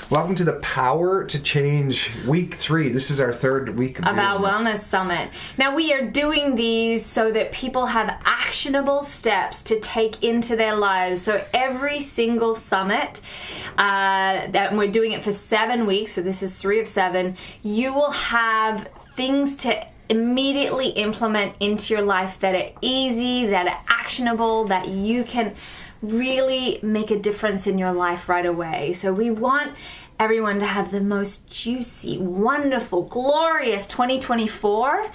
Welcome to the Power to Change Week 3. This is our third week of our Wellness Summit. Now, we are doing these so that people have actionable steps to take into their lives. So every single summit, that we're doing it for 7 weeks, so this is 3 of 7, you will have things to immediately implement into your life that are easy, that are actionable, that you can really make a difference in your life right away. So we want everyone to have the most juicy, wonderful, glorious 2024.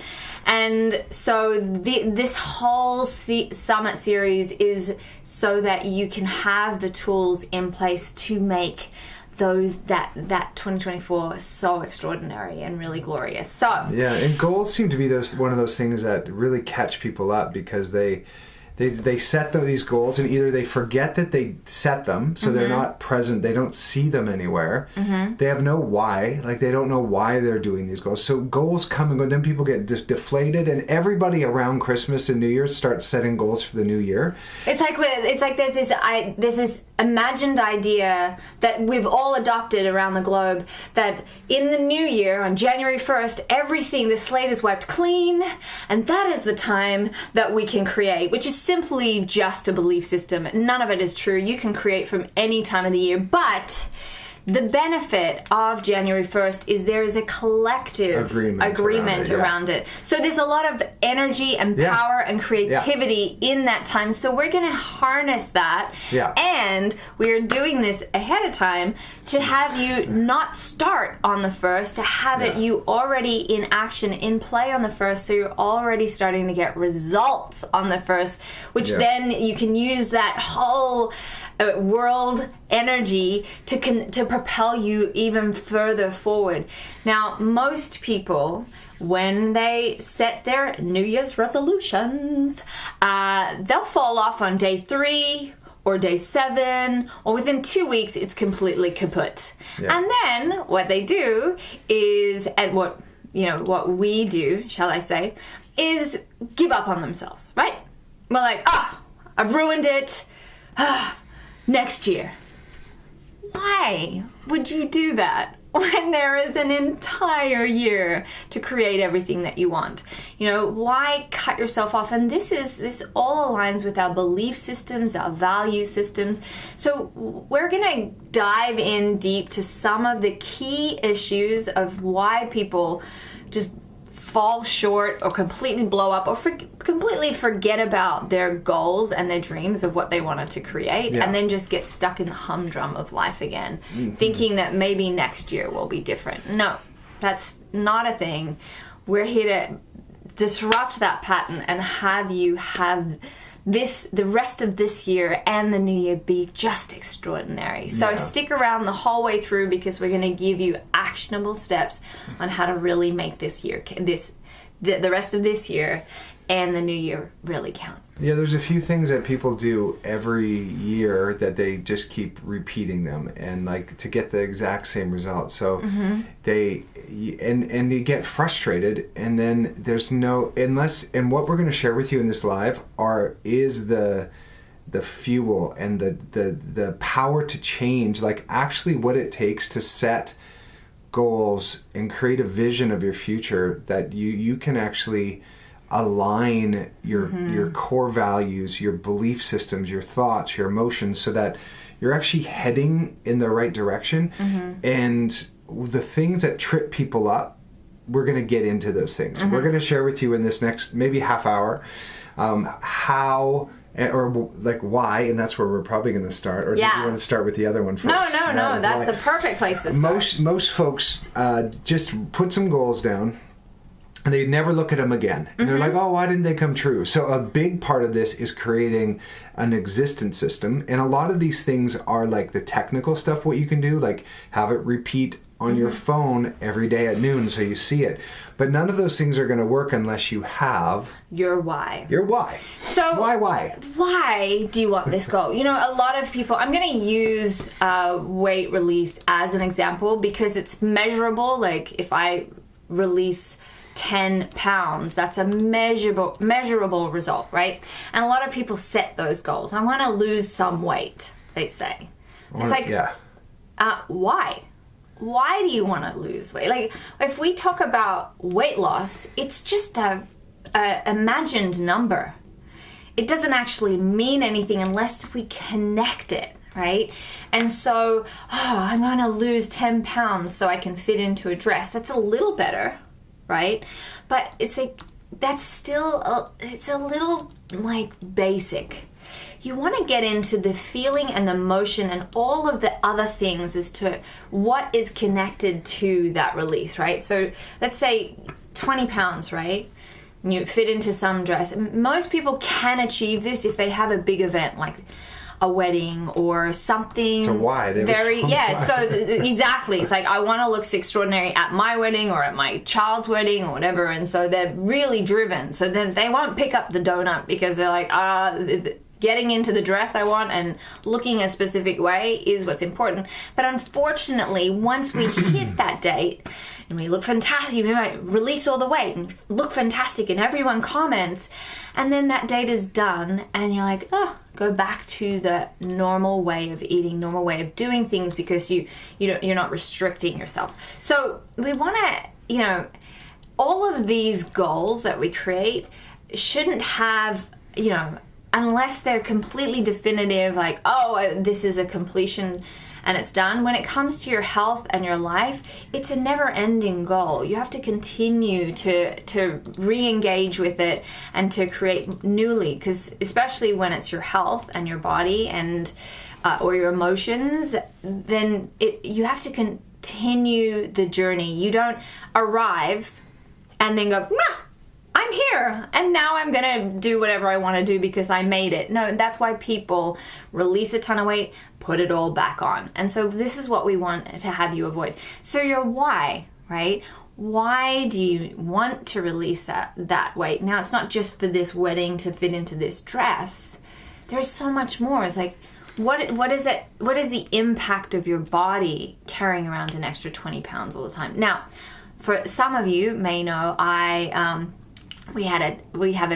And so this whole summit series is so that you can have the tools in place to make that 2024 so extraordinary and really glorious. So yeah, and goals seem to be one of those things that really catch people up, because they set these goals and either they forget that they set them, so they're not present, they don't see them anywhere, they have no why, like they don't know why they're doing these goals. So goals come and go, then people get deflated, and everybody around Christmas and New Year's starts setting goals for the new year. It's like there's this imagined idea that we've all adopted around the globe, that in the new year on January 1st, the slate is wiped clean, and that is the time that we can create, which is simply just a belief system. None of it is true. You can create from any time of the year, but the benefit of January 1st is there is a collective agreement around it. So there's a lot of energy and power and creativity in that time. So we're going to harness that. Yeah. And we're doing this ahead of time to have you not start on the 1st, to have it you already in action, in play on the 1st. So you're already starting to get results on the 1st, which then you can use that whole world energy to propel you even further forward. Now, most people, when they set their New Year's resolutions, they'll fall off on day 3 or day 7, or within 2 weeks it's completely kaput. And then what they do is, and what we do, shall I say, is give up on themselves, right? We're like, I've ruined it. Next year. Why would you do that when there is an entire year to create everything that you want? Why cut yourself off? And this all aligns with our belief systems, our value systems. So we're going to dive in deep to some of the key issues of why people just fall short or completely blow up or completely forget about their goals and their dreams of what they wanted to create, and then just get stuck in the humdrum of life again, thinking that maybe next year will be different. No, that's not a thing. We're here to disrupt that pattern and have you have the rest of this year and the new year be just extraordinary. So stick around the whole way through, because we're going to give you actionable steps on how to really make this year, the rest of this year and the new year really count. Yeah, there's a few things that people do every year that they just keep repeating them, and like to get the exact same result. So they get frustrated, and then there's and what we're going to share with you in this live is the fuel and the power to change, like actually what it takes to set goals and create a vision of your future that you can actually align your core values, your belief systems, your thoughts, your emotions, so that you're actually heading in the right direction. And the things that trip people up, we're going to get into those things. We're going to share with you in this next maybe half hour how or like why, and that's where we're probably going to start. Or do you want to start with the other one first? No, that's the perfect place to start. Most folks just put some goals down, and they never look at them again. And they're like, why didn't they come true? So a big part of this is creating an existence system. And a lot of these things are like the technical stuff, what you can do, like have it repeat on your phone every day at noon so you see it. But none of those things are going to work unless you have your why. So why? Why do you want this goal? A lot of people, I'm going to use weight release as an example because it's measurable. Like if I release 10 pounds, that's a measurable result, right? And a lot of people set those goals. I want to lose some weight, they say. It's like, why? why do you want to lose weight? Like, if we talk about weight loss, it's just a imagined number. It doesn't actually mean anything unless we connect it, right? And so, I'm going to lose 10 pounds so I can fit into a dress. That's a little better, right? But it's like, that's still, it's a little like basic. You want to get into the feeling and the motion and all of the other things as to what is connected to that release, right? So let's say 20 pounds, right? You fit into some dress. Most people can achieve this if they have a big event like a wedding or something. So why? So exactly. It's like, I want to look extraordinary at my wedding or at my child's wedding or whatever. And so they're really driven. So then they won't pick up the donut because they're like, getting into the dress I want and looking a specific way is what's important. But unfortunately, once we hit that date and we look fantastic, you might release all the weight and look fantastic and everyone comments, and then that date is done and you're like, go back to the normal way of eating, normal way of doing things, because you're not restricting yourself. So we want to, all of these goals that we create shouldn't have, unless they're completely definitive, like, this is a completion and it's done. When it comes to your health and your life, it's a never-ending goal. You have to continue to re-engage with it and to create newly, because especially when it's your health and your body and or your emotions, then you have to continue the journey. You don't arrive and then go, I'm here, and now I'm going to do whatever I want to do because I made it. No, that's why people release a ton of weight, put it all back on. And so this is what we want to have you avoid. So your why, right? Why do you want to release that weight? Now, it's not just for this wedding to fit into this dress. There's so much more. It's like, what is it? What is the impact of your body carrying around an extra 20 pounds all the time? Now, for some of you may know, we have a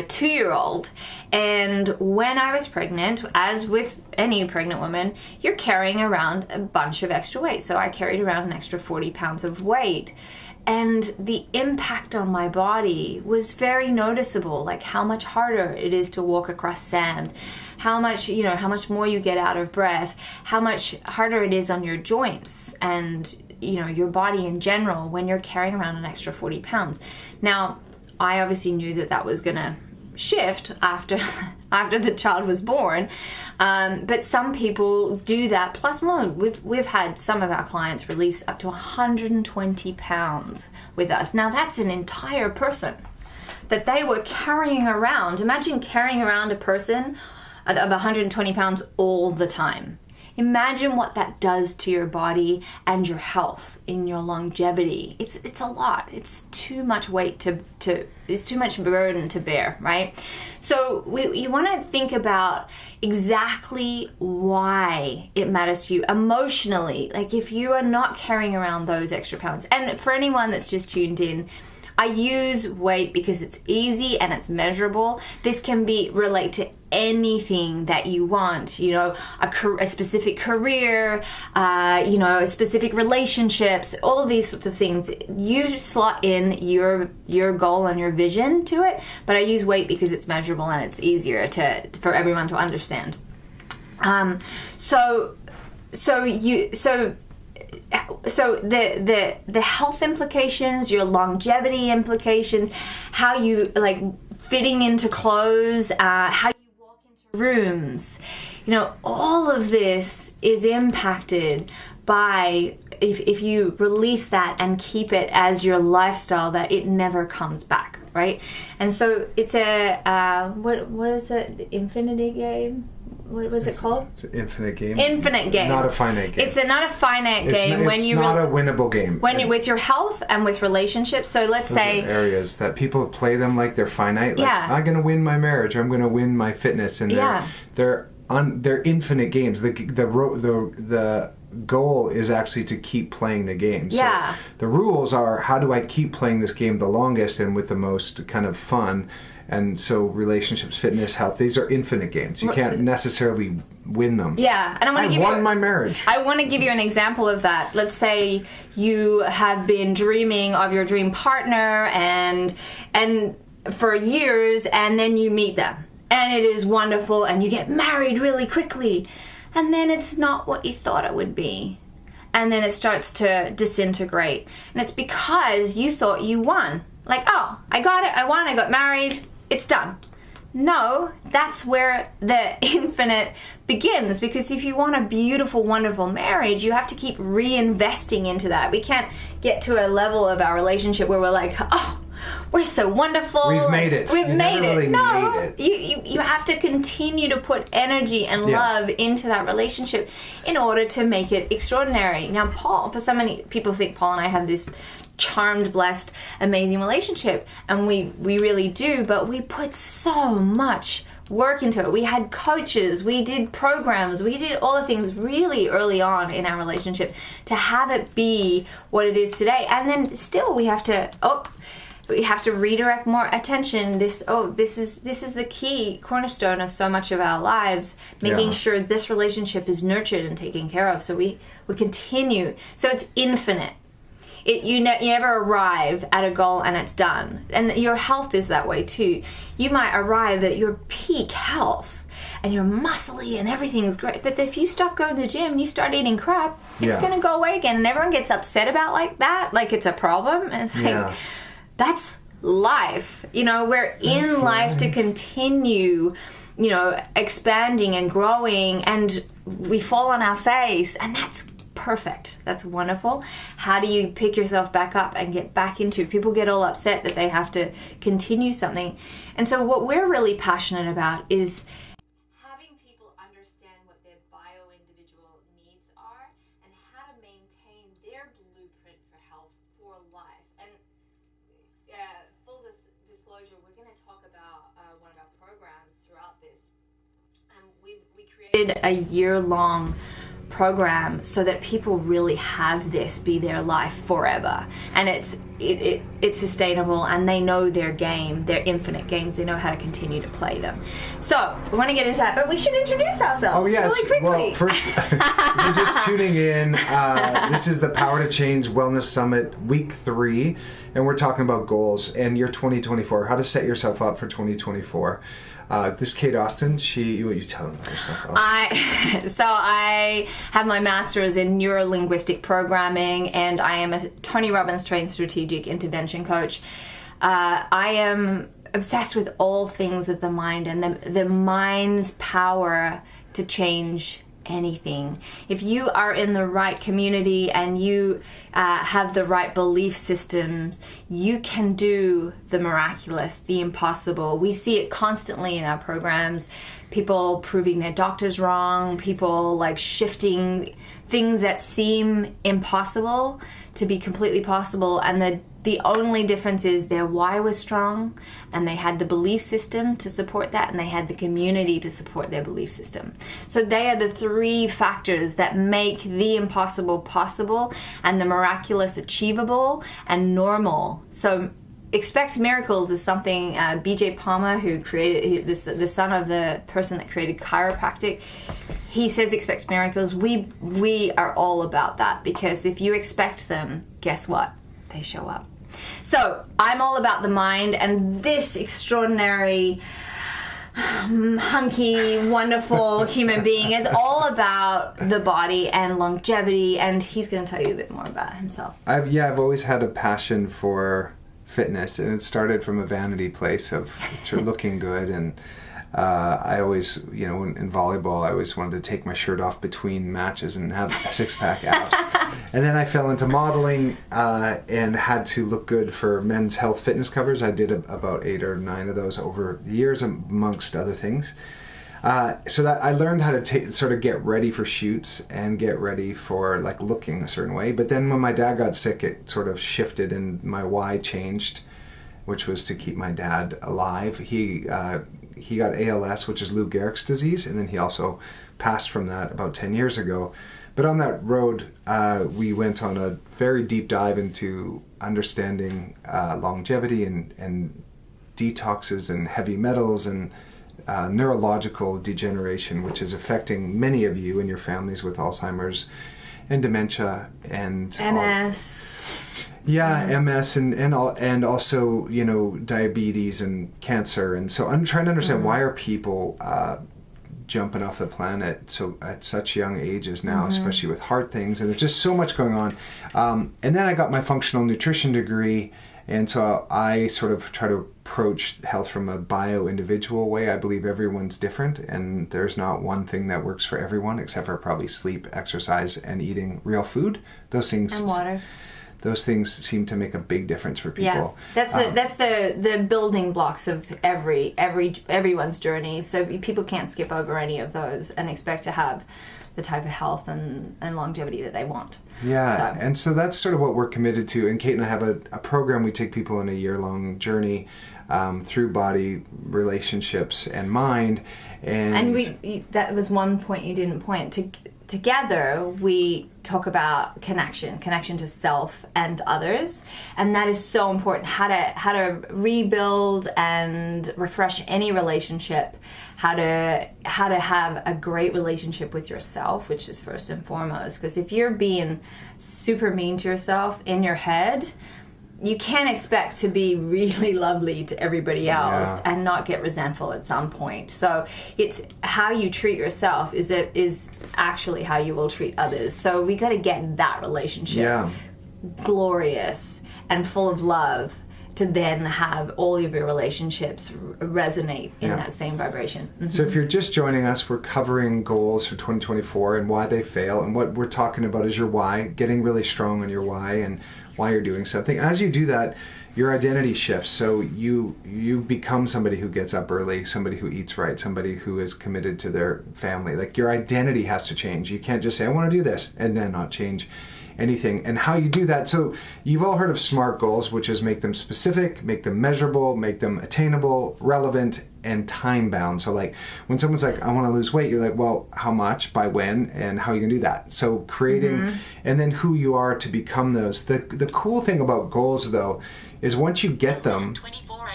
2-year-old, and when I was pregnant, as with any pregnant woman, you're carrying around a bunch of extra weight. So I carried around an extra 40 pounds of weight, and the impact on my body was very noticeable, like how much harder it is to walk across sand, how much more you get out of breath, how much harder it is on your joints and your body in general when you're carrying around an extra 40 pounds. Now, I obviously knew that was going to shift after the child was born, but some people do that plus more. We've had some of our clients release up to 120 pounds with us. Now that's an entire person that they were carrying around. Imagine carrying around a person of 120 pounds all the time. Imagine what that does to your body and your health, in your longevity. It's a lot. It's too much weight it's too much burden to bear, right? So you want to think about exactly why it matters to you emotionally. Like, if you are not carrying around those extra pounds, and for anyone that's just tuned in, I use weight because it's easy and it's measurable. This can relate to anything that you want, a specific career, specific relationships, all of these sorts of things. You slot in your goal and your vision to it, but I use weight because it's measurable and it's easier for everyone to understand. So the health implications, your longevity implications, how you like fitting into clothes, how you walk into rooms, all of this is impacted by if you release that and keep it as your lifestyle, that it never comes back, right? And so it's what is it? The infinity game? What was it called? It's an infinite game. Infinite game. Not a finite game. It's not a finite game. It's not a winnable game. When you're with your health and with relationships. So let's say areas that people play them like they're finite. Like, I'm going to win my marriage. Or I'm going to win my fitness. And they're infinite games. The goal is actually to keep playing the game. So the rules are, how do I keep playing this game the longest and with the most kind of fun? And so relationships, fitness, health, these are infinite games. You can't necessarily win them. Yeah, and I won my marriage. I want to give you an example of that. Let's say you have been dreaming of your dream partner and for years, and then you meet them. And it is wonderful, and you get married really quickly. And then it's not what you thought it would be. And then it starts to disintegrate. And it's because you thought you won. Like, oh, I got it, I won, I got married, it's done. No, that's where the infinite begins. Because if you want a beautiful, wonderful marriage, you have to keep reinvesting into that. We can't get to a level of our relationship where we're like, oh, we're so wonderful. We've made it. We've made it. Really No, made it. You have to continue to put energy and love into that relationship in order to make it extraordinary. Now, so many people think Paul and I have this charmed, blessed, amazing relationship, and we really do, but we put so much work into it. We had coaches, we did programs, we did all the things really early on in our relationship to have it be what it is today. And then still we have to redirect more attention. This is the key cornerstone of so much of our lives, making sure this relationship is nurtured and taken care of. So we continue. So it's infinite. You never arrive at a goal and it's done. And your health is that way too. You might arrive at your peak health and you're muscly and everything is great. But if you stop going to the gym, you start eating crap, it's going to go away again. And everyone gets upset about that, like it's a problem. And it's like, that's life. We're in life to continue, expanding and growing, and we fall on our face, and that's perfect. That's wonderful. How do you pick yourself back up and get back into it? People get all upset that they have to continue something. And so what we're really passionate about is having people understand what their bio-individual needs are and how to maintain their blueprint for health for life. And full disclosure, we're going to talk about one of our programs throughout this. We created a year-long program so that people really have this be their life forever, and it's sustainable, and they know their game, their infinite games. They know how to continue to play them. So we want to get into that, but we should introduce ourselves really quickly. Well, first, if you're just tuning in, this is the Power to Change Wellness Summit Week 3, and we're talking about goals and your 2024, how to set yourself up for 2024. This Kate Austin, you tell them about yourself. I have my master's in neuro-linguistic programming, and I am a Tony Robbins trained strategic intervention coach. I am obsessed with all things of the mind and the mind's power to change anything. If you are in the right community and you have the right belief systems, you can do the miraculous, the impossible. We see it constantly in our programs. People proving their doctors wrong, people shifting things that seem impossible to be completely possible, and the only difference is their why was strong, and they had the belief system to support that, and they had the community to support their belief system. So they are the 3 factors that make the impossible possible, and the miraculous achievable, and normal. So expect miracles is something B.J. Palmer, who created the son of the person that created chiropractic, he says expect miracles. We are all about that, because if you expect them, guess what? They show up. So I'm all about the mind, and this extraordinary, hunky, wonderful human being is all about the body and longevity, and he's going to tell you a bit more about himself. I've always had a passion for fitness, and it started from a vanity place of looking good, and I always, in volleyball, I always wanted to take my shirt off between matches and have a six-pack abs. And then I fell into modeling and had to look good for men's health fitness covers. I did about 8 or 9 of those over the years, amongst other things. So that I learned how to sort of get ready for shoots and get ready for looking a certain way. But then when my dad got sick, it sort of shifted and my why changed, which was to keep my dad alive. He got ALS, which is Lou Gehrig's disease, and then he also passed from that about 10 years ago. But on that road, we went on a very deep dive into understanding longevity and detoxes and heavy metals and neurological degeneration, which is affecting many of you and your families with Alzheimer's and dementia and MS. MS and also, you know, diabetes and cancer. And so I'm trying to understand why are people jumping off the planet so at such young ages now, especially with heart things, and there's just so much going on. And then I got my functional nutrition degree, and so I sort of try to approach health from a bio-individual way. I believe everyone's different, and there's not one thing that works for everyone, except for probably sleep, exercise, and eating real food. Those things and water. Those things seem to make a big difference for people. Yeah, that's the building blocks of everyone's journey. So people can't skip over any of those and expect to have the type of health and longevity that they want. Yeah, and so that's sort of what we're committed to. And Kate and I have a program. We take people on a year-long journey through body, relationships, and mind. And that was one point you didn't point to. Together, we talk about connection to self and others, and that is so important. How to rebuild and refresh any relationship. How to have a great relationship with yourself, which is first and foremost. Because if you're being super mean to yourself in your head, you can't expect to be really lovely to everybody else and not get resentful at some point. So it's how you treat yourself is actually how you will treat others. So we got to get that relationship glorious and full of love to then have all of your relationships resonate in that same vibration. Mm-hmm. So if you're just joining us, we're covering goals for 2024 and why they fail. And what we're talking about is your why, getting really strong on your why and why you're doing something. As you do that, your identity shifts. So you become somebody who gets up early, somebody who eats right, somebody who is committed to their family. Like your identity has to change. You can't just say, I want to do this, and then not change anything. And how you do that, so you've all heard of SMART goals, which is make them specific, make them measurable, make them attainable, relevant, and time bound. So like when someone's like, I want to lose weight, you're like, well, how much, by when, and how are you gonna do that? So creating, and then who you are to become those. The cool thing about goals though is once you get them, 24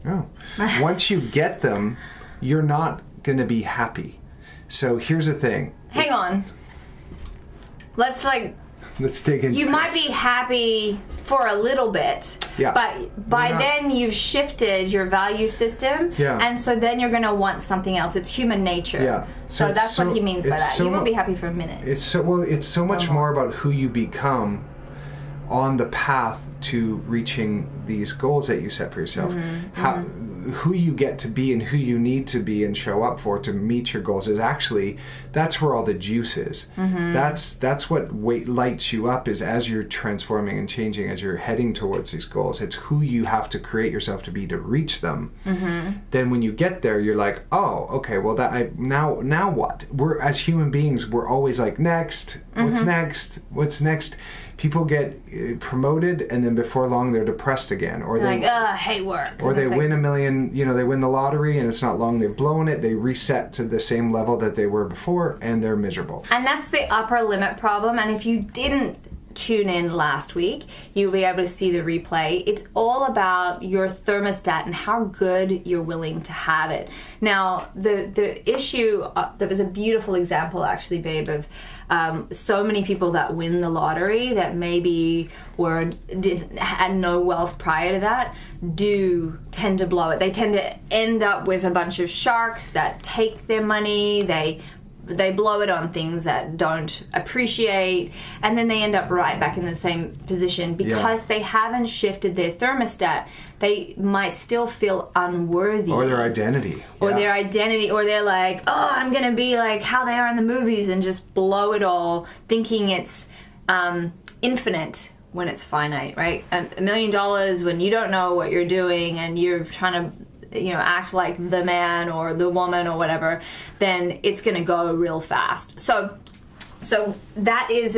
a.m. Once you get them, you're not gonna be happy. So here's the thing. Hang on. Let's dig into You might be happy for a little bit, but by then you've shifted your value system, and so then you're going to want something else. It's human nature. Yeah. So that's what he means by that. You won't be happy for a minute. It's so much more about who you become on the path to reaching these goals that you set for yourself. Who you get to be and who you need to be and show up for to meet your goals is actually, that's where all the juice is. That's what lights you up, is as you're transforming and changing, as you're heading towards these goals. It's who you have to create yourself to be to reach them. Then when you get there, you're like, oh, okay, well now what? We're, as human beings, we're always like, next, what's next? What's next? People get promoted, and then before long they're depressed again, or they're like, I hate work, or they win $1 million. They win the lottery, and it's not long they've blown it. They reset to the same level that they were before, and they're miserable. And that's the upper limit problem. And if you didn't tune in last week, you'll be able to see the replay. It's all about your thermostat and how good you're willing to have it. Now, the issue, there was a beautiful example actually, babe, of so many people that win the lottery that maybe had no wealth prior to that do tend to blow it. They tend to end up with a bunch of sharks that take their money, they blow it on things that don't appreciate, and then they end up right back in the same position because they haven't shifted their thermostat. They might still feel unworthy. Or their identity. Or their identity. Or they're like, oh, I'm going to be like how they are in the movies and just blow it all, thinking it's infinite when it's finite, right? $1 million when you don't know what you're doing and you're trying to act like the man or the woman or whatever, then it's going to go real fast. So that is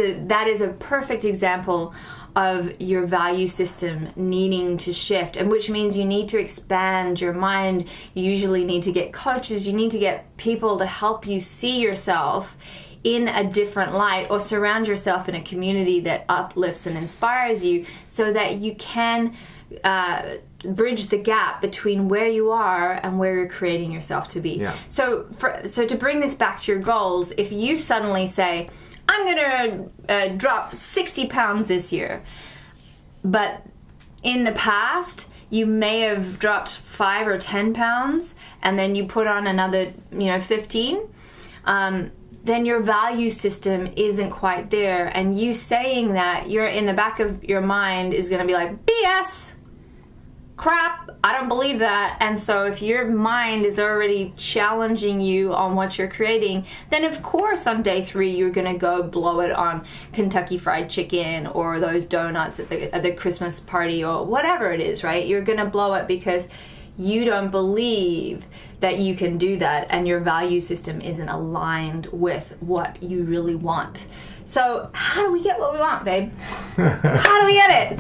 a perfect example of your value system needing to shift, and which means you need to expand your mind. You usually need to get coaches. You need to get people to help you see yourself in a different light, or surround yourself in a community that uplifts and inspires you, so that you can bridge the gap between where you are and where you're creating yourself to be. Yeah. So to bring this back to your goals, if you suddenly say, I'm going to drop 60 pounds this year, but in the past you may have dropped 5 or 10 pounds, and then you put on another 15, then your value system isn't quite there, and you saying that, you're in the back of your mind is going to be like, BS, crap, I don't believe that. And so if your mind is already challenging you on what you're creating, then of course on day 3 you're going to go blow it on Kentucky Fried Chicken or those donuts at the Christmas party or whatever it is, right? You're going to blow it because you don't believe that you can do that, and your value system isn't aligned with what you really want. So how do we get what we want, babe? How do we get it?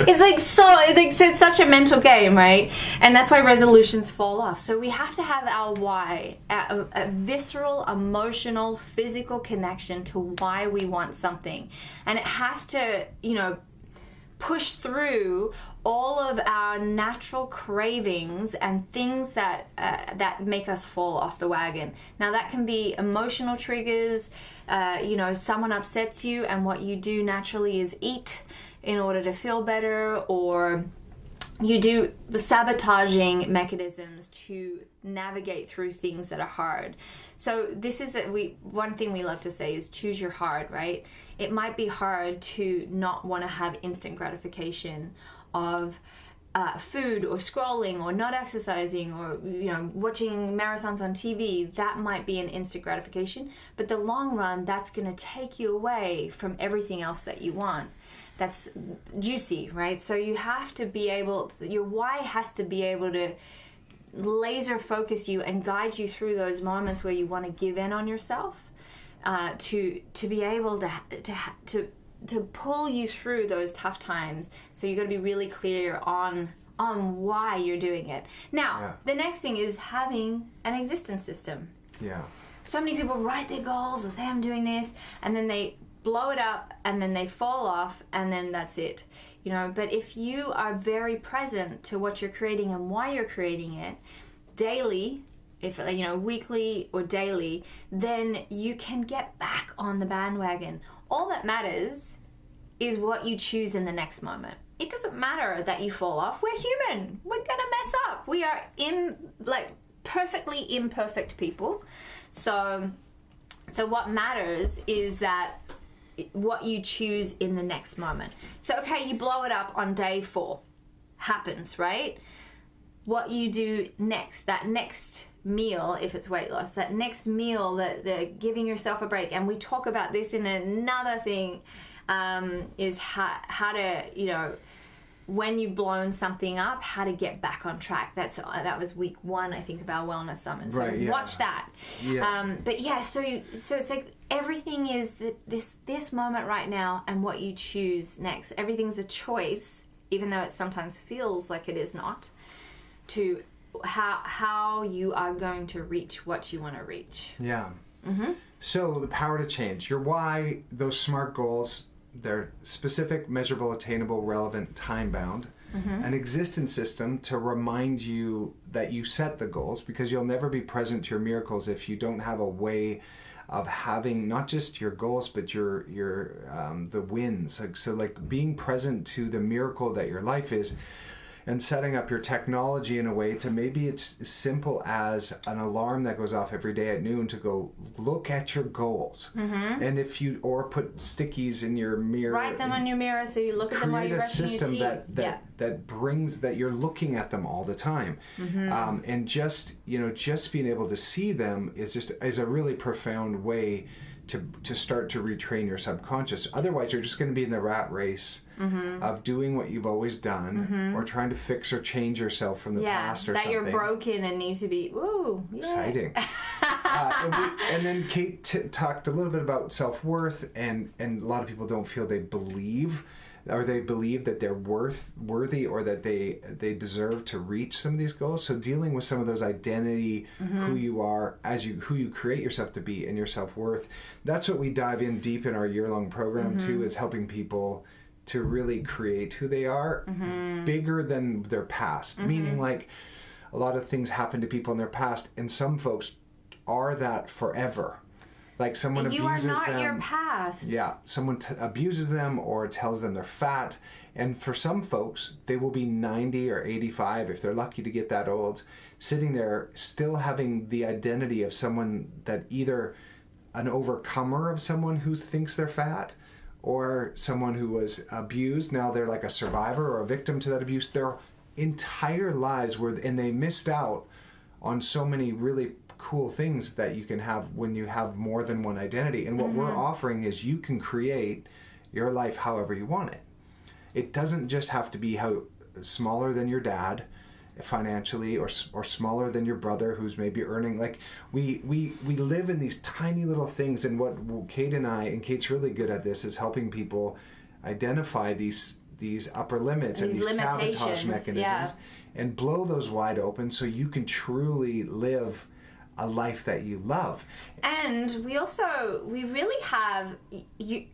It's such a mental game, right? And that's why resolutions fall off. So we have to have our why, a visceral, emotional, physical connection to why we want something. And it has to, push through all of our natural cravings and things that make us fall off the wagon. Now that can be emotional triggers. Someone upsets you, and what you do naturally is eat in order to feel better, or you do the sabotaging mechanisms to navigate through things that are hard. So this is one thing we love to say is choose your hard, right? It might be hard to not want to have instant gratification of food, or scrolling, or not exercising, or watching marathons on TV. That might be an instant gratification, but the long run, that's going to take you away from everything else that you want. That's juicy, right? So you have to be able, your why has to be able to laser focus you and guide you through those moments where you want to give in on yourself, to be able to pull you through those tough times. So you got to be really clear on why you're doing it. Now, the next thing is having an existence system. Yeah. So many people write their goals or say I'm doing this, and then they blow it up, and then they fall off, and then that's it. But if you are very present to what you're creating and why you're creating it daily, if weekly or daily, then you can get back on the bandwagon. All that matters is what you choose in the next moment. It doesn't matter that you fall off. We're human. We're gonna mess up. We are perfectly imperfect people. So what matters is that what you choose in the next moment. So okay, you blow it up on day 4. Happens, right? What you do next, that next meal, if it's weight loss, that next meal, that giving yourself a break. And we talk about this in another thing, is how to, when you've blown something up, how to get back on track. That was week 1, I think, of our wellness summit. So watch that. Yeah. So it's like everything is this moment right now, and what you choose next. Everything's a choice, even though it sometimes feels like it is not, to how you are going to reach what you want to reach. Yeah. Mm-hmm. So the power to change. Your why, those SMART goals, they're specific, measurable, attainable, relevant, time-bound. Mm-hmm. An existence system to remind you that you set the goals, because you'll never be present to your miracles if you don't have a way of having not just your goals, but your the wins. Like being present to the miracle that your life is, and setting up your technology in a way to, maybe it's as simple as an alarm that goes off every day at noon to go look at your goals. Mm-hmm. And or put stickies in your mirror. Write them on your mirror so you look at them while you're brushing your teeth. Create a system that brings that you're looking at them all the time. Mm-hmm. And just being able to see them is a really profound way to start to retrain your subconscious. Otherwise, you're just going to be in the rat race of doing what you've always done, or trying to fix or change yourself from the past or something. That you're broken and need to be, exciting. And then Kate talked a little bit about self-worth, and a lot of people don't feel they believe or they believe that they're worthy or that they deserve to reach some of these goals. So dealing with some of those identity, who you are, who you create yourself to be, and your self-worth. That's what we dive in deep in our year-long program too, is helping people to really create who they are bigger than their past. Meaning, like, a lot of things happen to people in their past, and some folks are that forever. Like, someone abuses them. You are not your past. Yeah, someone abuses them or tells them they're fat. And for some folks, they will be 90 or 85, if they're lucky to get that old, sitting there still having the identity of someone that either an overcomer of someone who thinks they're fat, or someone who was abused. Now they're like a survivor or a victim to that abuse. Their entire lives and they missed out on so many really cool things that you can have when you have more than one identity. And what we're offering is you can create your life however you want it. It doesn't just have to be how smaller than your dad financially, or smaller than your brother who's maybe earning. Like, we live in these tiny little things, and what Kate and I, and Kate's really good at this, is helping people identify these upper limits and these sabotage mechanisms and blow those wide open so you can truly live a life that you love. And we really have,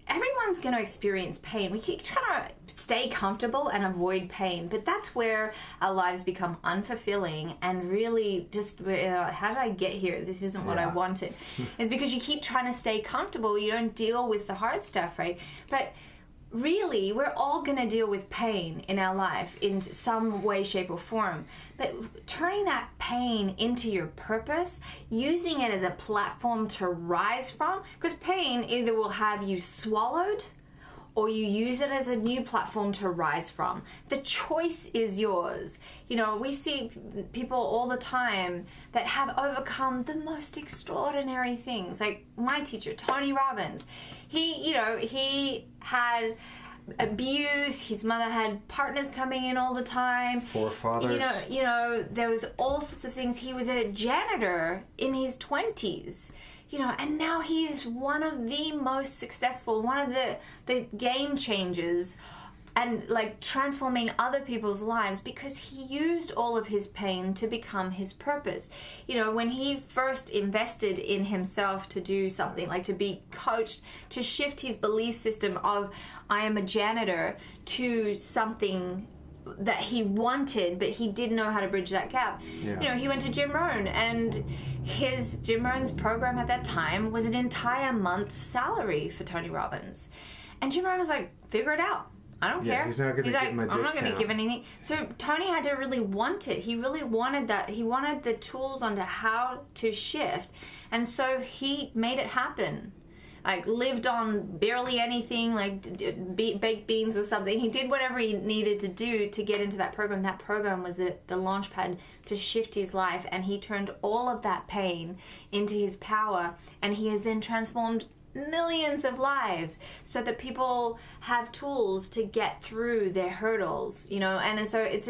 everyone's going to experience pain. We keep trying to stay comfortable and avoid pain, but that's where our lives become unfulfilling and really just, how did I get here? This isn't what I wanted. It's because you keep trying to stay comfortable. You don't deal with the hard stuff, right? But really, we're all going to deal with pain in our life in some way, shape, or form. But turning that pain into your purpose, using it as a platform to rise from, because pain either will have you swallowed or you use it as a new platform to rise from. The choice is yours. You know, we see people all the time that have overcome the most extraordinary things. Like my teacher, Tony Robbins, he had abuse. His mother had partners coming in all the time. Forefathers. There was all sorts of things. He was a janitor in his 20s. And now he's one of the most successful, one of the game changers, and like transforming other people's lives because he used all of his pain to become his purpose. When he first invested in himself to do something, like to be coached, to shift his belief system of I am a janitor to something that he wanted, but he didn't know how to bridge that gap. He went to Jim Rohn, and his Jim Rohn's program at that time was an entire month's salary for Tony Robbins. And Jim Rohn was like, figure it out. I don't care. He's not going to give him a discount. I'm not going to give anything. So Tony had to really want it. He really wanted that. He wanted the tools onto how to shift. And so he made it happen. Like, lived on barely anything, like baked beans or something. He did whatever he needed to do to get into that program. That program was the launch pad to shift his life, and he turned all of that pain into his power, and he has then transformed millions of lives so that people have tools to get through their hurdles, and so it's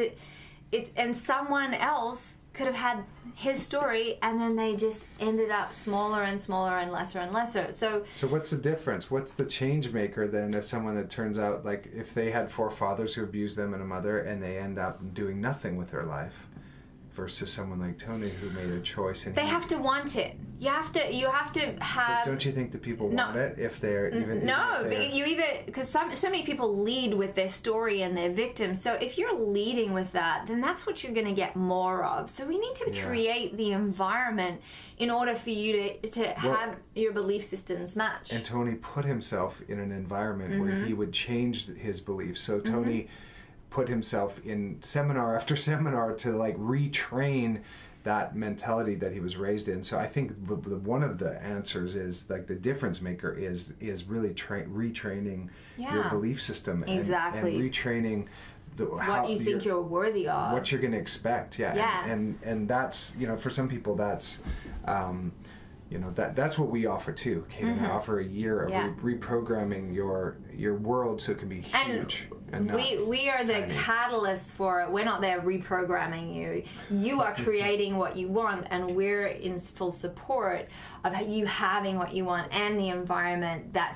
and someone else could have had his story, and then they just ended up smaller and smaller and lesser. So what's the difference? What's the change maker then if someone that turns out, like, if they had forefathers who abused them and a mother, and they end up doing nothing with their life, versus someone like Tony who made a choice? And they have to want it. You have to have. But don't you think the people want it if they're even? No, because so many people lead with their story and their victim. So if you're leading with that, then that's what you're going to get more of. So we need to create the environment in order for you to have your belief systems match. And Tony put himself in an environment where he would change his beliefs. So Tony put himself in seminar after seminar to like retrain that mentality that he was raised in. So I think one of the answers is, like, the difference maker is really retraining your belief system and retraining what you think you're worthy of, what you're going to expect. And that's, for some people that's that's what we offer too. Kate and I offer a year of reprogramming your world so it can be huge. And we are the catalyst for it. We're not there reprogramming you. You are creating what you want, and we're in full support of you having what you want and the environment that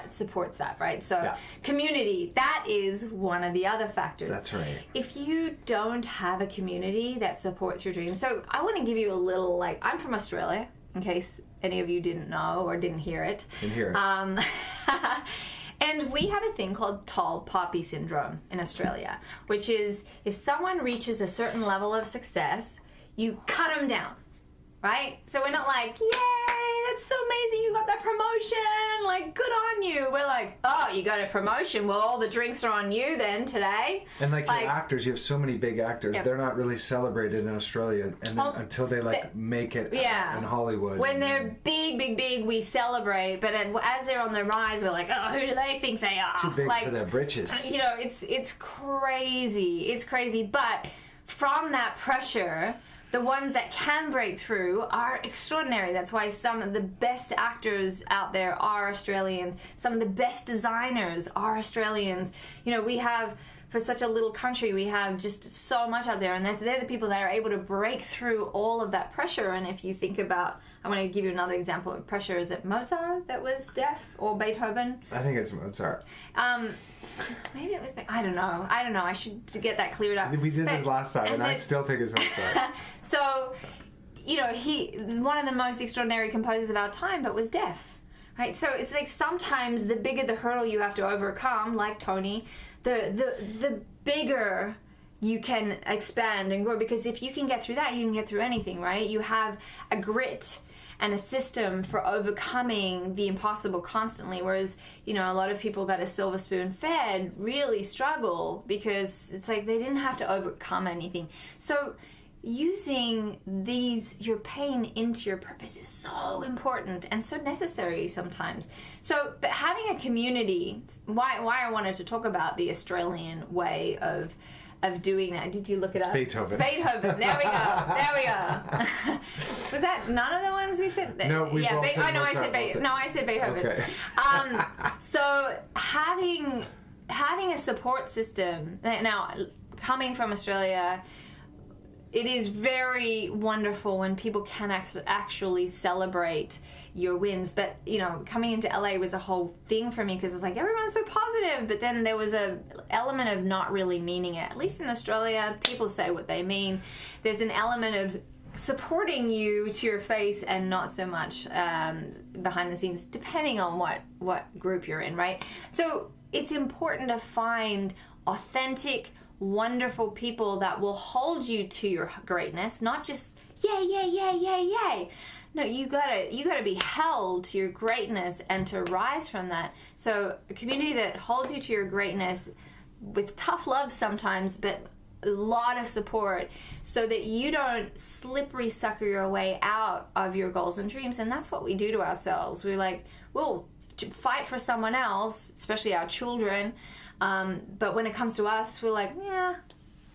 supports that, right? So community, that is one of the other factors. That's right. If you don't have a community that supports your dreams, so I want to give you a little, I'm from Australia, in case any of you didn't know or didn't hear it. Didn't hear it. And we have a thing called tall poppy syndrome in Australia, which is if someone reaches a certain level of success, you cut them down, right? So we're not like, yay, that's so amazing, you got that promotion, good on you. We're like, oh, you got a promotion, well, all the drinks are on you then today. And your actors, you have so many big actors, they're not really celebrated in Australia and then, until they make it in Hollywood. When they're big, we celebrate, but as they're on the rise, we're like, oh, who do they think they are? Too big for their britches. It's crazy, but from that pressure, the ones that can break through are extraordinary. That's why some of the best actors out there are Australians. Some of the best designers are Australians. We have, for such a little country, we have just so much out there. And they're the people that are able to break through all of that pressure. And if you think about, I want to give you another example of pressure. Is it Mozart that was deaf, or Beethoven? I think it's Mozart. Maybe it was, I don't know. I should get that cleared up. We did this last time, and I still think it's Mozart. So, he one of the most extraordinary composers of our time, but was deaf, right? So it's like sometimes the bigger the hurdle you have to overcome, like Tony, the bigger you can expand and grow. Because if you can get through that, you can get through anything, right? You have a grit and a system for overcoming the impossible constantly, whereas a lot of people that are silver spoon fed really struggle because it's like they didn't have to overcome anything. So using your pain into your purpose is so important and so necessary sometimes. So, but having a community, why I wanted to talk about the Australian way of doing that. Did you look it up? Beethoven. There we go. Was that none of the ones we said? No, we both said Mozart. I said Beethoven. Okay. So having a support system. Now, coming from Australia, it is very wonderful when people can actually celebrate your wins. But, coming into LA was a whole thing for me because it's like everyone's so positive. But then there was an element of not really meaning it. At least in Australia, people say what they mean. There's an element of supporting you to your face and not so much behind the scenes, depending on what group you're in, right? So it's important to find authentic, wonderful people that will hold you to your greatness, not just yay. No, you gotta be held to your greatness and to rise from that. So a community that holds you to your greatness with tough love sometimes, but a lot of support so that you don't slippery sucker your way out of your goals and dreams. And that's what we do to ourselves. We're like, we'll fight for someone else, especially our children, but when it comes to us, we're like,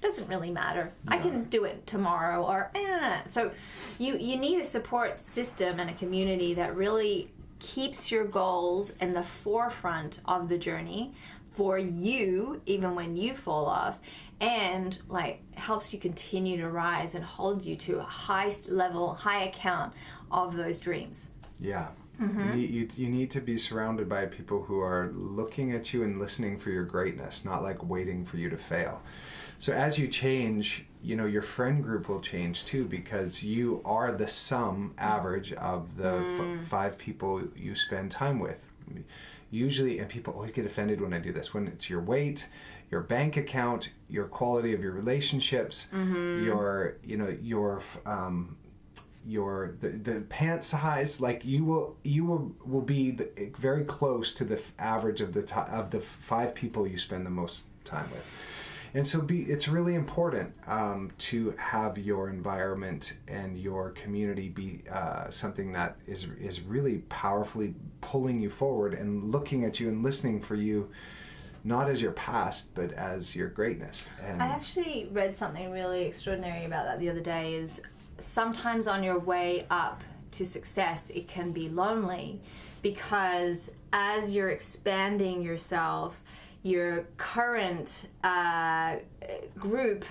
doesn't really matter. No. I can do it tomorrow, or So you need a support system and a community that really keeps your goals in the forefront of the journey for you, even when you fall off, and helps you continue to rise and holds you to a high level, high account of those dreams. Yeah. Mm-hmm. You need to be surrounded by people who are looking at you and listening for your greatness, not waiting for you to fail. So as you change, your friend group will change too, because you are the sum average of the 5 people you spend time with. Usually, and people always get offended when I do this, when it's your weight, your bank account, your quality of your relationships, your the pant size, you will be very close to the average of the 5 people you spend the most time with. And so it's really important to have your environment and your community be something that is really powerfully pulling you forward and looking at you and listening for you, not as your past, but as your greatness. And I actually read something really extraordinary about that the other day. Is sometimes on your way up to success, it can be lonely, because as you're expanding yourself, your current group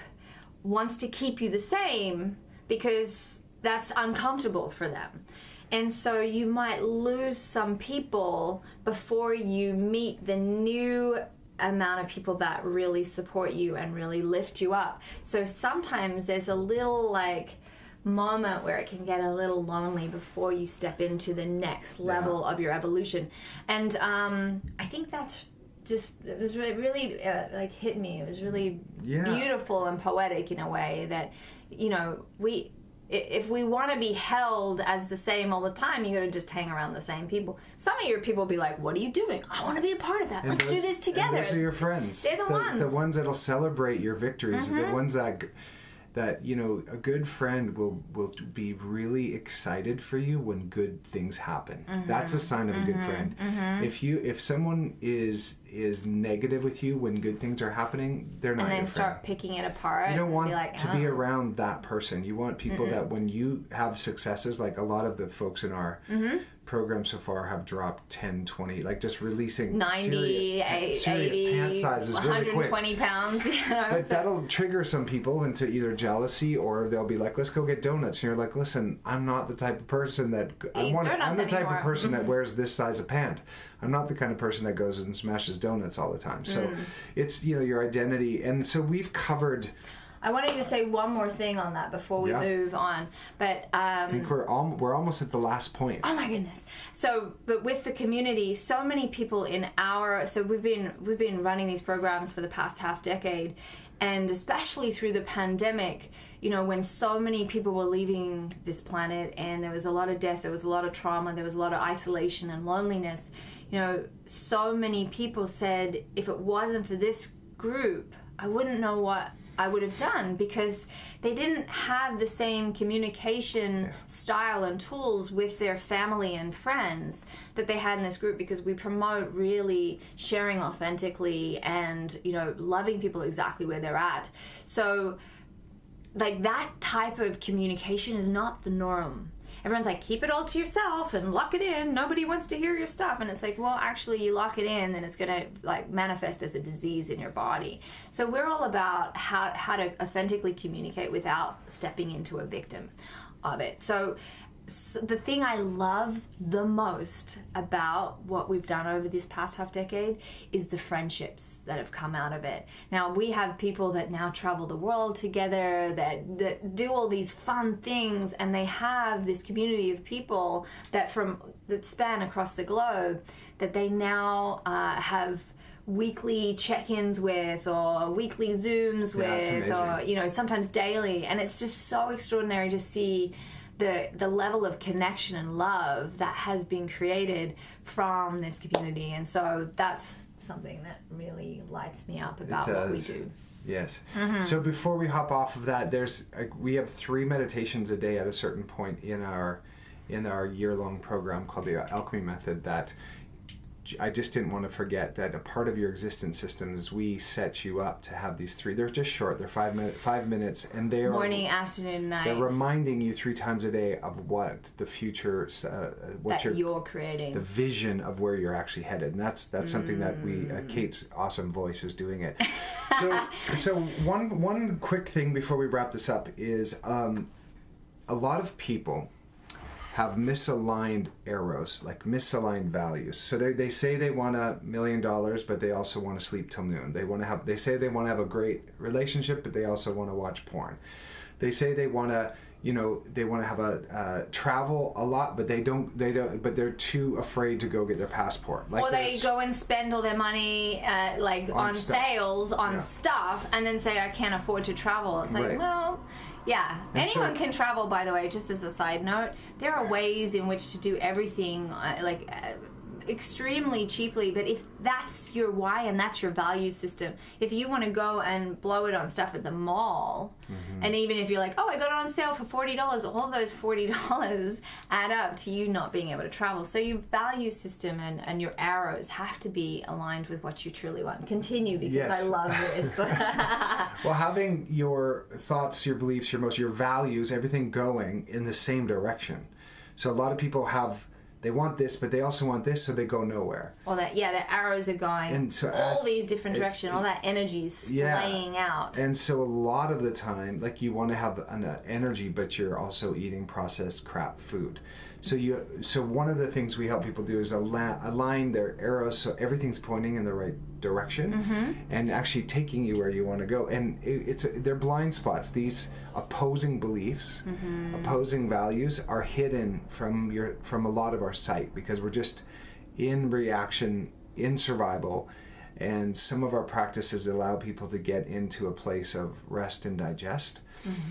wants to keep you the same because that's uncomfortable for them. And so you might lose some people before you meet the new amount of people that really support you and really lift you up. So sometimes there's a little moment where it can get a little lonely before you step into the next level of your evolution. And I think that's just, it was really hit me. It was really beautiful and poetic in a way that, if we want to be held as the same all the time, you got to just hang around the same people. Some of your people will be like, what are you doing? I want to be a part of that. Let's do this together. And those are your friends. They're the ones. The ones that'll celebrate your victories. The ones that a good friend will be really excited for you when good things happen. That's a sign of a good friend. If someone is negative with you when good things are happening, they're not your friend. And then start picking it apart. You don't want to be around that person. You want people that when you have successes, like a lot of the folks in our program so far have dropped 10, 20, just releasing 90, serious 80, pant sizes 120 really quick. pounds. But that'll trigger some people into either jealousy, or they'll be like, let's go get donuts. And you're like, listen, I'm not the type of person that... I'm the type of person that wears this size of pant. I'm not the kind of person that goes and smashes donuts all the time. So it's, your identity. And so we've covered... I wanted to say one more thing on that before we move on, but I think we're almost at the last point. Oh my goodness! But with the community, so many people we've been running these programs for the past half decade, and especially through the pandemic, when so many people were leaving this planet, and there was a lot of death, there was a lot of trauma, there was a lot of isolation and loneliness. So many people said, if it wasn't for this group, I wouldn't know what I would have done, because they didn't have the same communication style and tools with their family and friends that they had in this group, because we promote really sharing authentically and, loving people exactly where they're at. So, that type of communication is not the norm. Everyone's like, keep it all to yourself and lock it in. Nobody wants to hear your stuff. And it's like, well, actually, you lock it in, and it's going to manifest as a disease in your body. So we're all about how to authentically communicate without stepping into a victim of it. So the thing I love the most about what we've done over this past half decade is the friendships that have come out of it. Now, we have people that now travel the world together, that do all these fun things, and they have this community of people that span across the globe, that they now have weekly check-ins with, or weekly Zooms with, or sometimes daily. And it's just so extraordinary to see the level of connection and love that has been created from this community. And so that's something that really lights me up about what we do. Yes. So before we hop off of that, we have 3 meditations a day at a certain point in our year-long program called the Alchemy Method that I just didn't want to forget that a part of your existence system is we set you up to have these 3. They're just short. They're 5 minutes, and they are morning, afternoon, night. They're reminding you 3 times a day of what the future, you're creating, the vision of where you're actually headed, and that's something that we Kate's awesome voice is doing it. So one quick thing before we wrap this up is a lot of people have misaligned arrows, misaligned values. So they say they want $1 million, but they also want to sleep till noon. They say they want to have a great relationship, but they also want to watch porn. They say they want to, they want to have a travel a lot, but they don't, but they're too afraid to go get their passport. Or they go and spend all their money, on sales, on stuff, and then say, I can't afford to travel. It's like, well... Yeah, and anyone can travel, by the way, just as a side note. There are ways in which to do everything extremely cheaply, but if that's your why and that's your value system, if you want to go and blow it on stuff at the mall, and even if you're like, oh, I got it on sale for $40, all those $40 add up to you not being able to travel. So your value system and your arrows have to be aligned with what you truly want. Continue, because I love this. Well, having your thoughts, your beliefs, your values, everything going in the same direction. So a lot of people they want this, but they also want this, so they go nowhere. Or the arrows are going and so all these different directions, all that energy is splaying out. And so a lot of the time, like, you want to have an energy, but you're also eating processed crap food. So one of the things we help people do is align their arrows so everything's pointing in the right direction and actually taking you where you want to go. And they're blind spots. These opposing beliefs, opposing values are hidden from a lot of our sight because we're just in reaction, in survival. And some of our practices allow people to get into a place of rest and digest.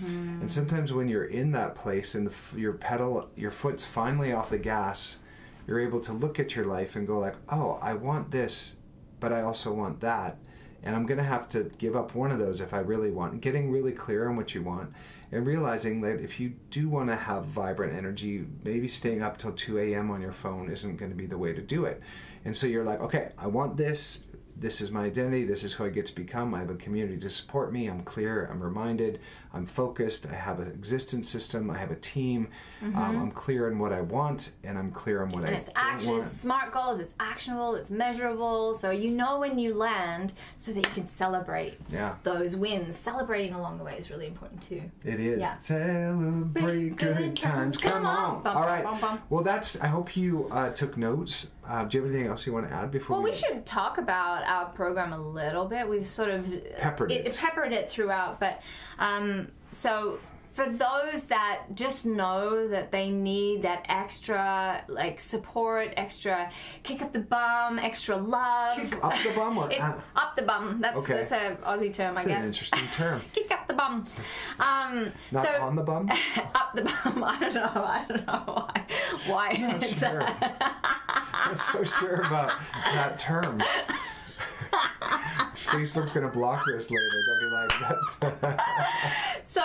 And sometimes when you're in that place and your foot's finally off the gas, you're able to look at your life and go like, oh, I want this, but I also want that. And I'm going to have to give up one of those if I really want. Getting really clear on what you want and realizing that if you do want to have vibrant energy, maybe staying up till 2 a.m. on your phone isn't going to be the way to do it. And so you're like, okay, I want this. This is my identity. This is who I get to become. I have a community to support me. I'm clear. I'm reminded. I'm focused. I have an existence system. I have a team. I'm clear on what I want, and I'm clear on what I don't want. It's smart goals. It's actionable. It's measurable. So you know when you land, so that you can celebrate those wins. Celebrating along the way is really important too. It is. Yeah. Celebrate good times. Come on. All right. Well, I hope you took notes. Do you have anything else you want to add before? Well, we should talk about our program a little bit. We've sort of peppered it throughout, but so for those that just know that they need that extra support, extra kick up the bum, extra love. Kick up the bum or up the bum. That's an Aussie term, I guess. That's an interesting term. Kick up the bum. Not on the bum? Up the bum. I don't know why. I'm not sure. I'm not so sure about that term. Facebook's going to block this later. They'll be like, that's... So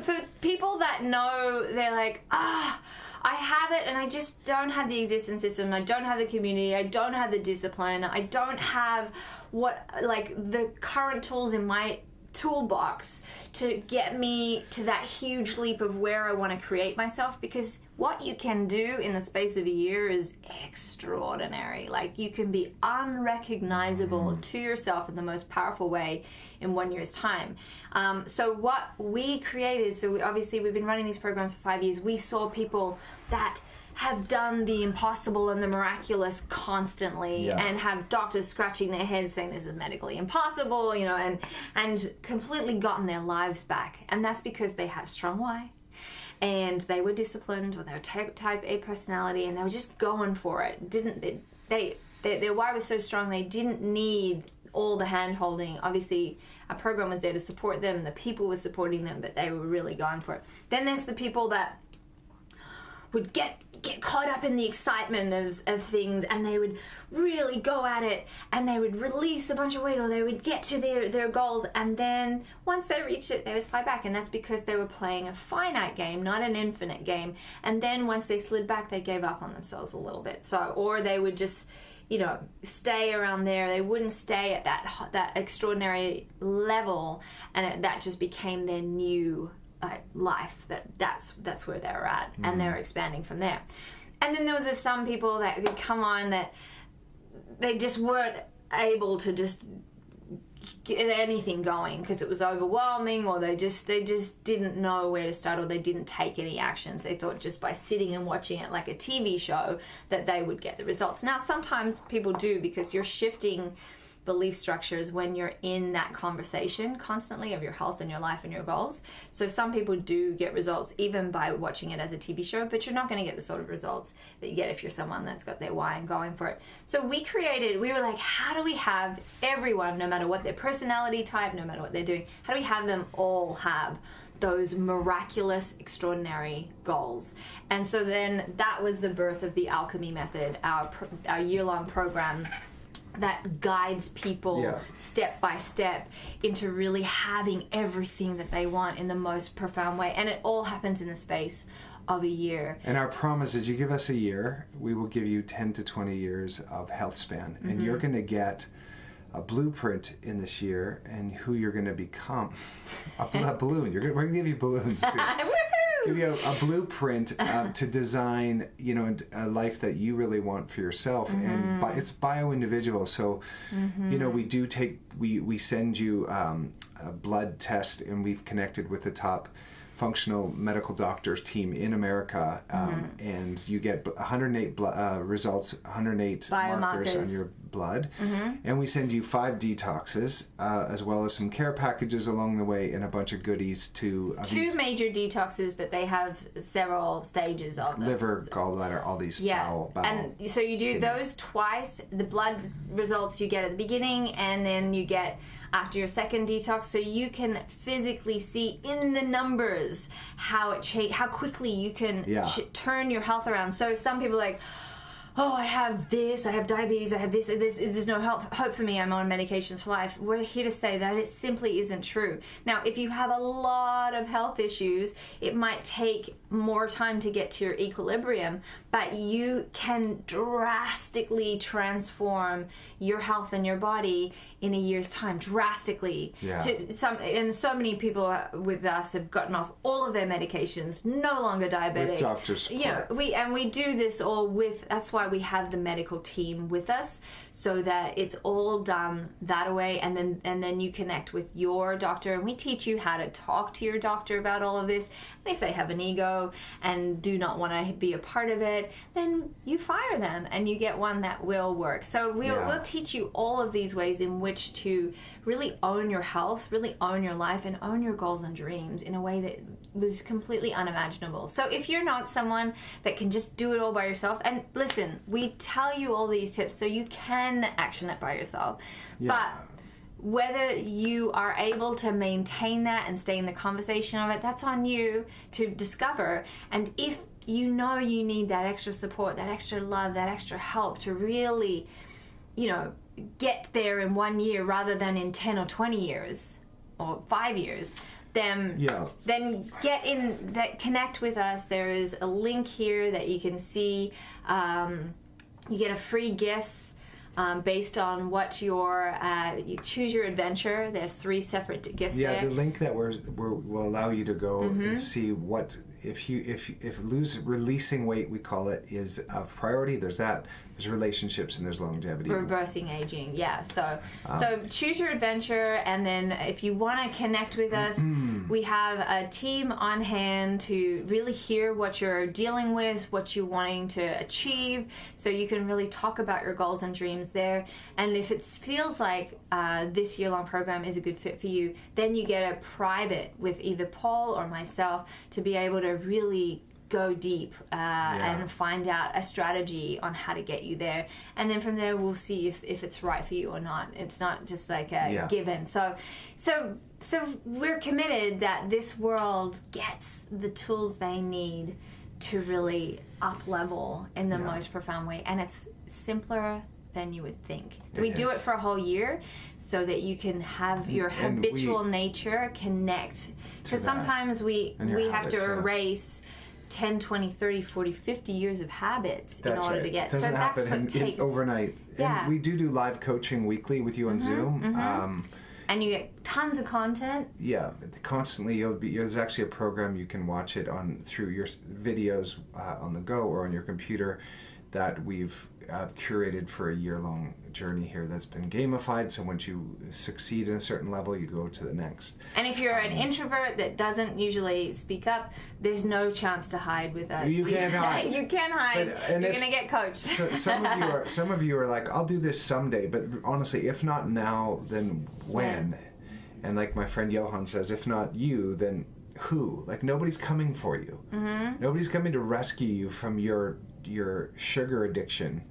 for people that know, they're like, I have it and I just don't have the existence system. I don't have the community. I don't have the discipline. I don't have the current tools in my toolbox to get me to that huge leap of where I want to create myself, because what you can do in the space of a year is extraordinary. Like, you can be unrecognizable to yourself in the most powerful way in 1 year's time. So what we created, we've been running these programs for 5 years. We saw people that have done the impossible and the miraculous constantly, and have doctors scratching their heads saying this is medically impossible, and completely gotten their lives back. And that's because they had a strong why, and they were disciplined, or they were type A personality, and they were just going for it. Their why was so strong, they didn't need all the hand holding. Obviously, our program was there to support them, and the people were supporting them, but they were really going for it. Then there's the people that would get caught up in the excitement of things, and they would really go at it, and they would release a bunch of weight, or they would get to their goals, and then once they reached it, they would slide back. And that's because they were playing a finite game, not an infinite game. And then once they slid back, they gave up on themselves a little bit. Or they would just stay around there. They wouldn't stay at that extraordinary level, and that just became their new life. That's where they're at, and they're expanding from there. And then there was some people that could come on that they just weren't able to just get anything going because it was overwhelming, or they just didn't know where to start, or they didn't take any actions. They thought just by sitting and watching it like a TV show that they would get the results. Now sometimes people do, because you're shifting belief structures when you're in that conversation constantly of your health and your life and your goals. So some people do get results even by watching it as a TV show, but you're not going to get the sort of results that you get if you're someone that's got their why and going for it. So we were like, how do we have everyone, no matter what their personality type, no matter what they're doing, how do we have them all have those miraculous, extraordinary goals? And so then that was the birth of the Alchemy Method, our year-long program that guides people step by step into really having everything that they want in the most profound way. And it all happens in the space of a year. And our promise is, you give us a year, we will give you 10 to 20 years of health span. And you're going to get a blueprint in this year and who you're going to become. Up to that balloon. We're going to give you balloons too. give you a blueprint to design, a life that you really want for yourself. And it's bio-individual. So, we send you a blood test, and we've connected with the top functional medical doctors team in America, and you get 108 results, 108 markers on your blood, and we send you 5 detoxes, as well as some care packages along the way, and a bunch of goodies to 2 major detoxes, but they have several stages of them. Liver, gallbladder, all these bowel. And so you do those twice. The blood results you get at the beginning, and then you get after your second detox, so you can physically see in the numbers how quickly you can turn your health around. So some people are like, oh, I have this, I have diabetes, I have this, there's no hope for me, I'm on medications for life. We're here to say that it simply isn't true. Now, if you have a lot of health issues, it might take more time to get to your equilibrium, but you can drastically transform your health and your body in a year's time, drastically. And so many people with us have gotten off all of their medications, no longer diabetic. With doctor's support. We do this all with, that's why we have the medical team with us, so that it's all done that way, and then you connect with your doctor, and we teach you how to talk to your doctor about all of this. And if they have an ego and do not want to be a part of it, then you fire them and you get one that will work. So we'll teach you all of these ways in which to really own your health, really own your life, and own your goals and dreams in a way that was completely unimaginable. So if you're not someone that can just do it all by yourself, and listen, we tell you all these tips so you can action it by yourself, but whether you are able to maintain that and stay in the conversation of it, that's on you to discover. And if you know you need that extra support, that extra love, that extra help to really, get there in 1 year rather than in 10 or 20 years or 5 years, then get in, that connect with us. There is a link here that you can see. You get a free gifts based on what you choose your adventure. There's 3 separate gifts there. Yeah, the link that will allow you to go and see what if releasing weight, we call it, is of priority. There's that. There's relationships, and there's longevity. Reversing aging, yeah. So choose your adventure, and then if you want to connect with us, we have a team on hand to really hear what you're dealing with, what you're wanting to achieve, so you can really talk about your goals and dreams there. And if it feels like this year-long program is a good fit for you, then you get a private with either Paul or myself to be able to really go deep and find out a strategy on how to get you there. And then from there, we'll see if it's right for you or not. It's not just like a given. So we're committed that this world gets the tools they need to really up-level in the most profound way. And it's simpler than you would think. We do it for a whole year so that you can have your habitual nature connect. Because sometimes we have to erase 10, 20, 30, 40, 50 years of habits in order to get. Doesn't happen overnight. Yeah. And we do live coaching weekly with you on Zoom. And you get tons of content. Yeah, constantly. There's actually a program you can watch it on through your videos on the go or on your computer that we've curated for a year-long journey here that's been gamified. So once you succeed in a certain level, you go to the next. And if you're an introvert that doesn't usually speak up, there's no chance to hide with us. You can't hide. You can't hide. You're going to get coached. Some of you are like, I'll do this someday. But honestly, if not now, then when? Yeah. And like my friend Johan says, if not you, then who? Like, nobody's coming for you. Nobody's coming to rescue you from your sugar addiction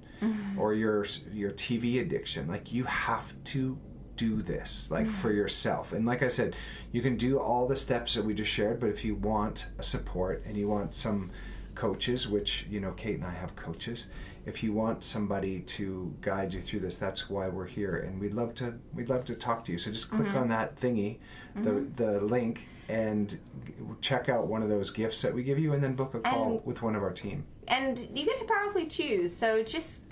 or your TV addiction. Like, you have to do this, like, for yourself. And like I said, you can do all the steps that we just shared, but if you want a support and you want some coaches, which, Kate and I have coaches, if you want somebody to guide you through this, that's why we're here. And we'd love to talk to you. So just click on that thingy, the link, and check out one of those gifts that we give you, and then book a call with one of our team. And you get to powerfully choose. So just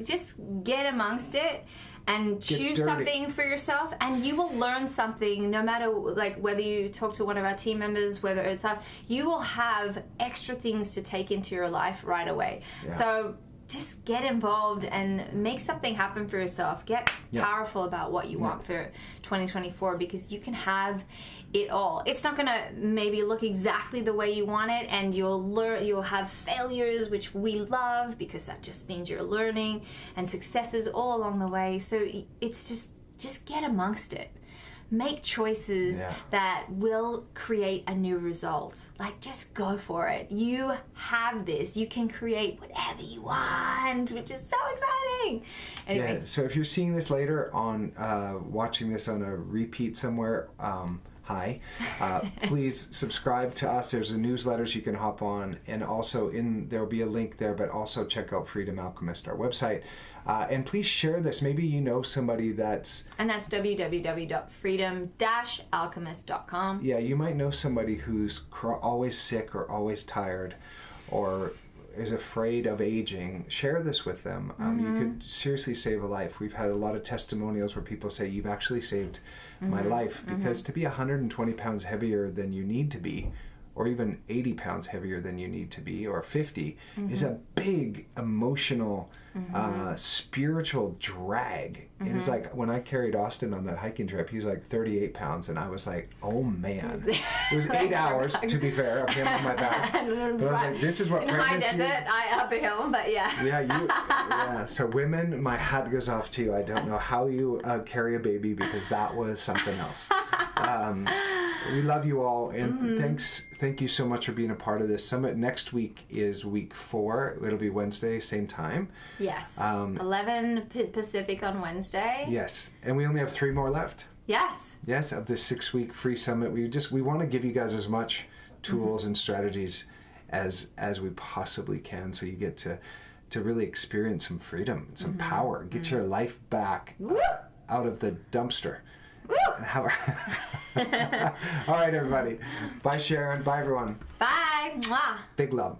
get amongst it and choose something for yourself, and you will learn something no matter like whether you talk to one of our team members, whether it's us, you will have extra things to take into your life right away. Yeah. So just get involved and make something happen for yourself. Get powerful about what you want for 2024, because you can have it all. It's not going to maybe look exactly the way you want it, and you'll have failures, which we love because that just means you're learning, and successes all along the way. So it's just get amongst it. Make choices that will create a new result. Like, just go for it. You have this. You can create whatever you want, which is so exciting. Anyway. Yeah, so if you're seeing this later on, watching this on a repeat somewhere, hi. Please subscribe to us. There's a newsletters you can hop on, and also there'll be a link there, but also check out Freedom Alchemist, our website. And please share this. Maybe you know somebody that's... And that's www.freedom-alchemist.com. Yeah, you might know somebody who's always sick or always tired or is afraid of aging. Share this with them. You could seriously save a life. We've had a lot of testimonials where people say, you've actually saved my life. Because to be 120 pounds heavier than you need to be, or even 80 pounds heavier than you need to be, or 50, is a big emotional, spiritual drag. It was like when I carried Austin on that hiking trip, he was like 38 pounds, and I was like, oh man. It was 8 hours, to be fair, of him on my back. But I was like, this is what in pregnancy high desert, I up a hill, but yeah. Yeah. So women, my hat goes off to you. I don't know how you carry a baby, because that was something else. We love you all, and thank you so much for being a part of this summit. Next week is week 4. It'll be Wednesday, same time. Yes. 11 Pacific on Wednesday. Yes, and we only have 3 more left. Yes. Yes, of this 6-week free summit. We want to give you guys as much tools and strategies as we possibly can, so you get to really experience some freedom, some power, get your life back out of the dumpster. Woo! All right, everybody. Bye, Sharon. Bye, everyone. Bye. Mwah. Big love.